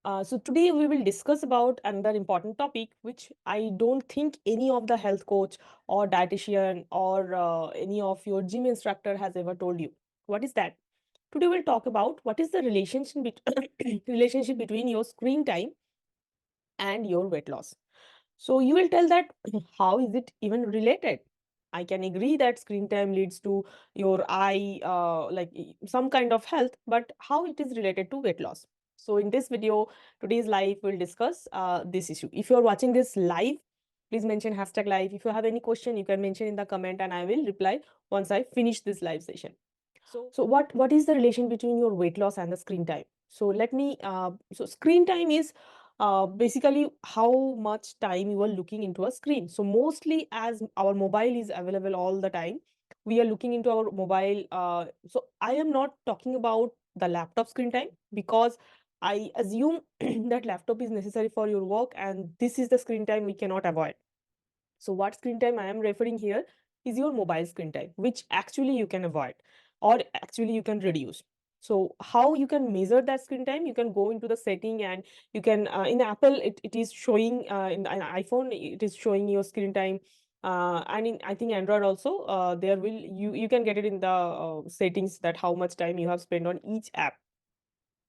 So today we will discuss about another important topic, which I don't think any of the health coach or dietitian or any of your gym instructor has ever told you. What is that? Today we'll talk about what is the relationship between your screen time and your weight loss. So you will tell that how is it even related? I can agree that screen time leads to your eye, some kind of health, but how it is related to weight loss? So in this video, today's live, we'll discuss this issue. If you're watching this live, please mention hashtag live. If you have any question, you can mention in the comment and I will reply once I finish this live session. So what is the relation between your weight loss and the screen time? So let me so screen time is basically how much time you are looking into a screen. So mostly as our mobile is available all the time, we are looking into our mobile. So I am not talking about the laptop screen time because I assume that laptop is necessary for your work and this is the screen time we cannot avoid. So what screen time I am referring here is your mobile screen time, which actually you can avoid or actually you can reduce. So how you can measure that screen time? You can go into the setting and you can in Apple it is showing in an iPhone it is showing your screen time. And in I think Android also there will you can get it in the settings that how much time you have spent on each app.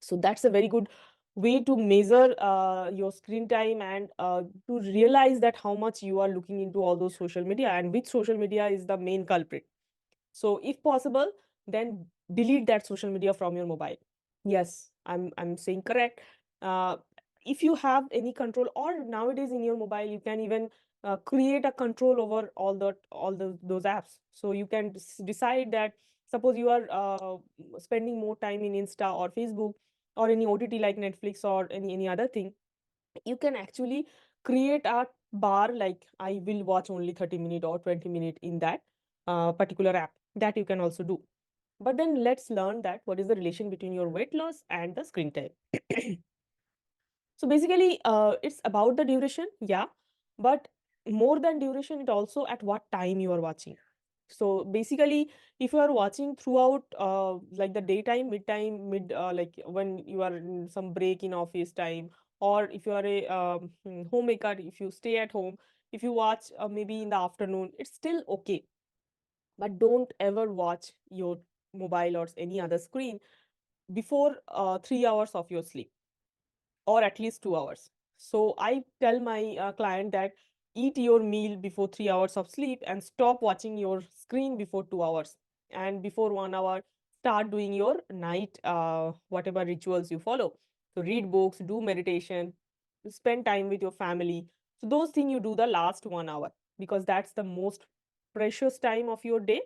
So that's a very good way to measure your screen time and to realize that how much you are looking into all those social media and which social media is the main culprit. So if possible, then delete that social media from your mobile. Yes, I'm saying correct. Uh, if you have any control, or nowadays in your mobile, you can even create a control over all those apps. So you can decide that suppose you are spending more time in Insta or Facebook or any OTT like Netflix or any other thing, you can actually create a bar like I will watch only 30 minutes or 20 minutes in that particular app. That you can also do. But then let's learn that what is the relation between your weight loss and the screen time. So basically, it's about the duration, yeah, but more than duration, it also at what time you are watching. So basically, if you are watching throughout, like the daytime, like when you are in some break in office time, or if you are a homemaker, if you stay at home, if you watch maybe in the afternoon, it's still okay. But don't ever watch your mobile or any other screen before 3 hours of your sleep or at least 2 hours. So I tell my client that eat your meal before 3 hours of sleep and stop watching your screen before 2 hours. And before 1 hour, start doing your night, whatever rituals you follow. So read books, do meditation, spend time with your family. So those things you do the last 1 hour because that's the most precious time of your day.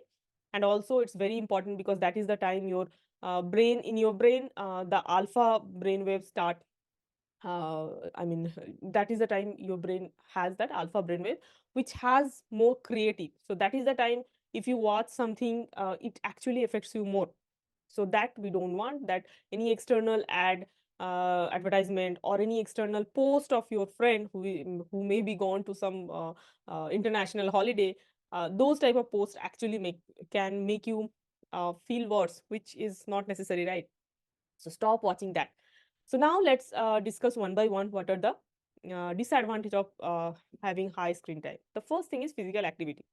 And also it's very important because that is the time your brain, the alpha brainwaves start I mean, that is the time your brain has that alpha brainwave, which has more creative. So that is the time if you watch something, it actually affects you more. So that we don't want that any external advertisement or any external post of your friend who may be gone to some international holiday. Those type of posts actually can make you feel worse, which is not necessary, right? So stop watching that. So now let's discuss one by one what are the disadvantage of having high screen time. The first thing is physical activity.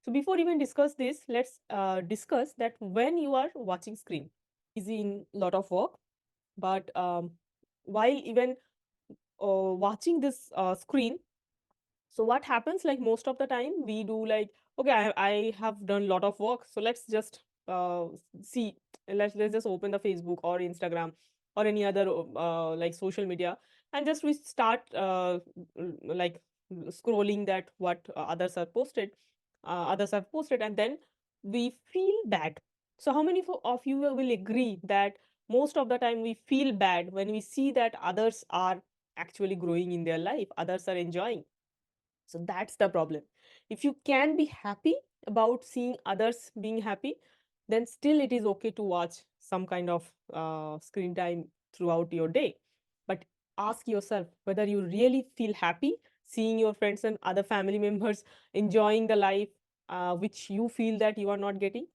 So before even discuss this, let's discuss that when you are watching screen, busy in lot of work, but while even watching this screen, so what happens like most of the time we do like, okay, I have done a lot of work. So let's just see, let's just open the Facebook or Instagram or any other like social media and just we start like scrolling that what others have posted and then we feel bad. So how many of you will agree that most of the time we feel bad when we see that others are actually growing in their life, others are enjoying. So that's the problem. If you can be happy about seeing others being happy, then still it is okay to watch some kind of screen time throughout your day. But ask yourself whether you really feel happy seeing your friends and other family members enjoying the life which you feel that you are not getting.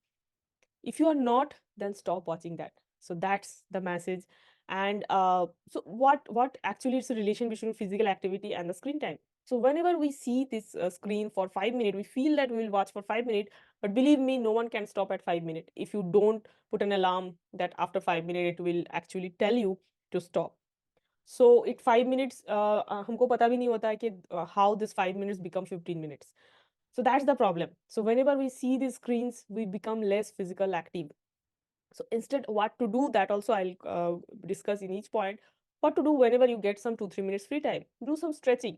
If you are not, then stop watching that. So that's the message. And so what actually is the relation between physical activity and the screen time? So whenever we see this screen for 5 minutes, we feel that we will watch for 5 minutes, but believe me, no one can stop at 5 minutes. If you don't put an alarm that after 5 minutes it will actually tell you to stop. So it 5 minutes, हमको पता भी नहीं होता है कि how this 5 minutes become 15 minutes. So that's the problem. So whenever we see these screens, we become less physical active. So instead, what to do, that also I'll discuss in each point. What to do whenever you get some 2-3 minutes free time? Do some stretching,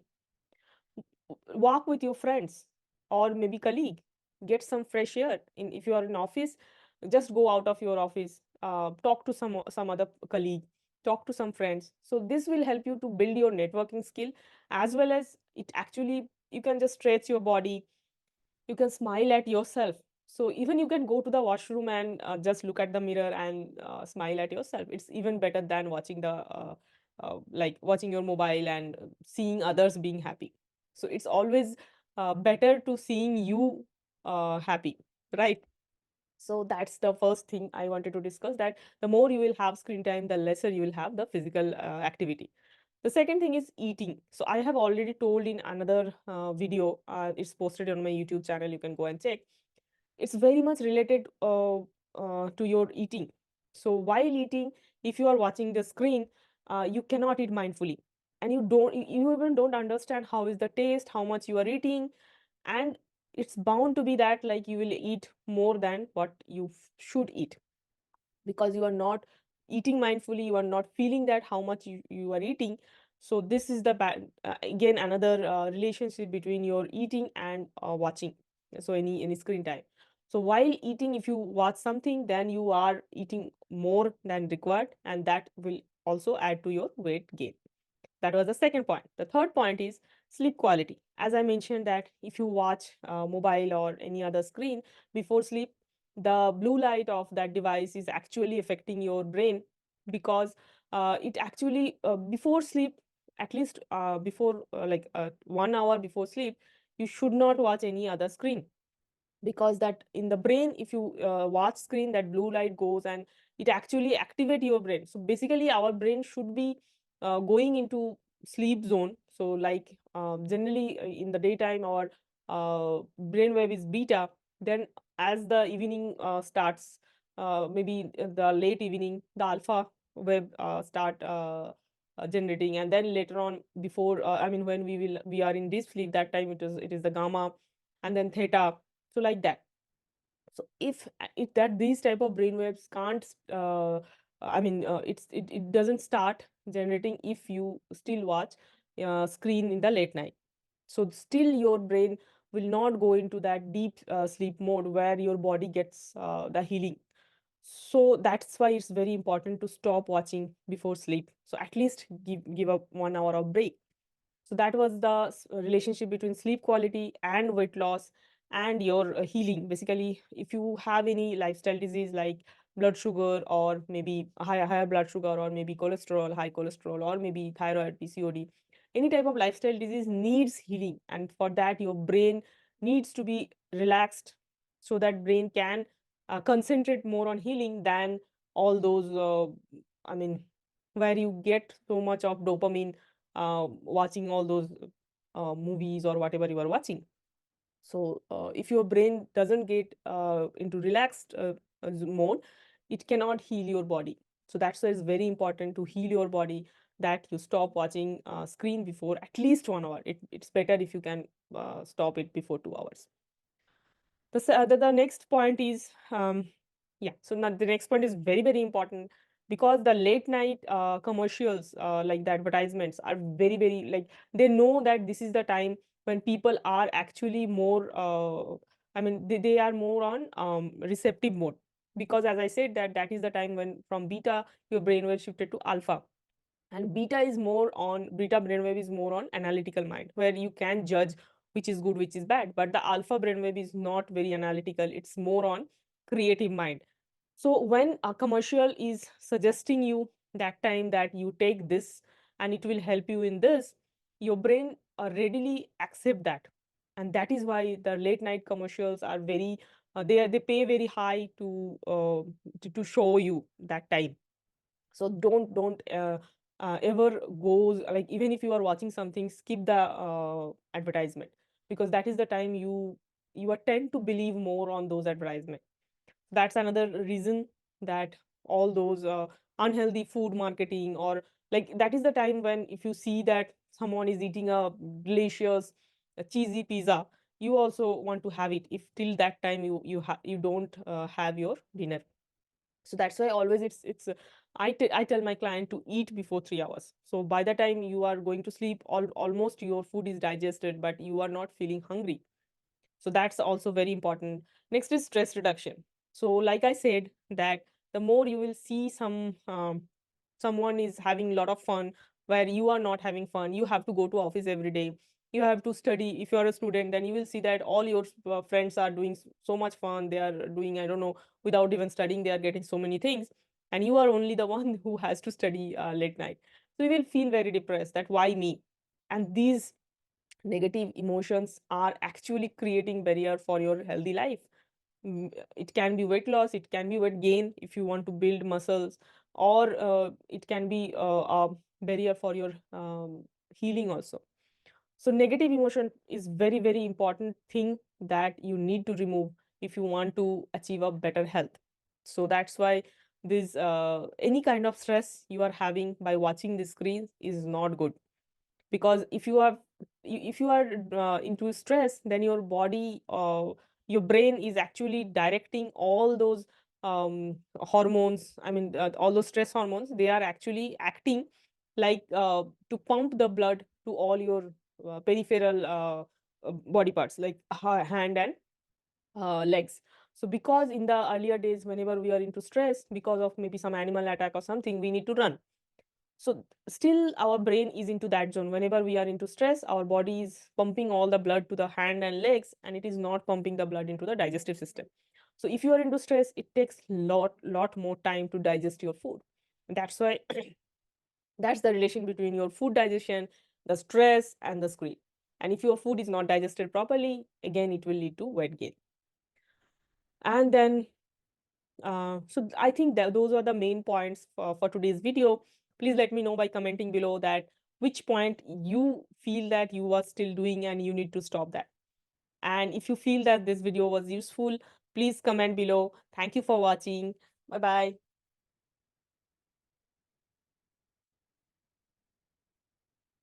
walk with your friends or maybe colleague, get some fresh air. If you are in office, just go out of your office, talk to some other colleague, talk to some friends. So this will help you to build your networking skill, as well as it actually, you can just stretch your body, you can smile at yourself. So even you can go to the washroom and just look at the mirror and smile at yourself. It's even better than watching the like watching your mobile and seeing others being happy. So it's always better to seeing you happy, right? So that's the first thing I wanted to discuss, that the more you will have screen time, the lesser you will have the physical activity. The second thing is eating. So I have already told in another video, it's posted on my YouTube channel, you can go and check. It's very much related to your eating. So while eating, if you are watching the screen, you cannot eat mindfully. And you even don't understand how is the taste, how much you are eating. And it's bound to be that like you will eat more than what you should eat, because you are not eating mindfully, you are not feeling that how much you are eating. So this is the bad, again another relationship between your eating and watching, so any screen time. So while eating, if you watch something, then you are eating more than required, and that will also add to your weight gain. That was the second point. The third point is sleep quality. As I mentioned that if you watch mobile or any other screen before sleep, the blue light of that device is actually affecting your brain, because it actually before sleep, at least before 1 hour before sleep, you should not watch any other screen, because that in the brain, if you watch screen, that blue light goes and it actually activate your brain. So basically our brain should be going into sleep zone. So like generally in the daytime our brain wave is beta. Then as the evening starts, maybe the late evening, the alpha wave start generating, and then later on, before I mean when we are in deep sleep, that time it is the gamma, and then theta. So like that. So if that these type of brainwaves can't it doesn't start generating if you still watch screen in the late night. So still your brain will not go into that deep sleep mode where your body gets the healing. So that's why it's very important to stop watching before sleep. So at least give up 1 hour of break. So that was the relationship between sleep quality and weight loss and your healing. Basically, if you have any lifestyle disease like blood sugar, or maybe higher blood sugar, or maybe cholesterol, high cholesterol, or maybe thyroid, PCOD, any type of lifestyle disease needs healing. And for that, your brain needs to be relaxed, so that brain can concentrate more on healing than all those, I mean, where you get so much of dopamine watching all those movies or whatever you are watching. So if your brain doesn't get into relaxed mode, it cannot heal your body. So that's why it's very important to heal your body, that you stop watching screen before at least 1 hour. It's better if you can stop it before 2 hours. The next point is yeah, so now the next point is very very important, because the late night commercials, like the advertisements, are very very like, they know that this is the time when people are actually more they are more on receptive mode, because as I said, that is the time when from beta your brainwave shifted to alpha. And beta brainwave is more on analytical mind, where you can judge which is good, which is bad. But the alpha brainwave is not very analytical, it's more on creative mind. So when a commercial is suggesting you that time that you take this and it will help you in this, your brain readily accept that. And that is why the late night commercials are very they pay very high to show you that time. So don't ever go, like, even if you are watching something, skip the advertisement, because that is the time you are tend to believe more on those advertisements. That's another reason that all those unhealthy food marketing, or like, that is the time when if you see that someone is eating a delicious cheesy pizza, you also want to have it, if till that time you don't have your dinner. So that's why always I tell my client to eat before 3 hours, so by the time you are going to sleep, almost your food is digested, but you are not feeling hungry. So that's also very important. Next is stress reduction. So like I said, that the more you will see someone is having a lot of fun, where you are not having fun, you have to go to office every day, you have to study. If you are a student, then you will see that all your friends are doing so much fun, they are doing, I don't know, without even studying, they are getting so many things, and you are only the one who has to study late night. So you will feel very depressed, that why me? And these negative emotions are actually creating barrier for your healthy life. It can be weight loss, it can be weight gain if you want to build muscles, or it can be a barrier for your healing also. So negative emotion is very, very important thing that you need to remove if you want to achieve a better health. So that's why this any kind of stress you are having by watching the screens is not good, because if you are into stress, then your body, your brain is actually directing all those hormones, I mean, all those stress hormones, they are actually acting like to pump the blood to all your peripheral body parts, like hand and legs. So because in the earlier days, whenever we are into stress because of maybe some animal attack or something, we need to run. So still our brain is into that zone. Whenever we are into stress, our body is pumping all the blood to the hand and legs, and it is not pumping the blood into the digestive system. So if you are into stress, it takes lot more time to digest your food. That's why that's the relation between your food digestion, the stress, and the screen. And if your food is not digested properly, again it will lead to weight gain. And then so I think that those are the main points for today's video. Please let me know by commenting below that which point you feel that you are still doing and you need to stop that. And if you feel that this video was useful, please comment below. Thank you for watching. Bye bye.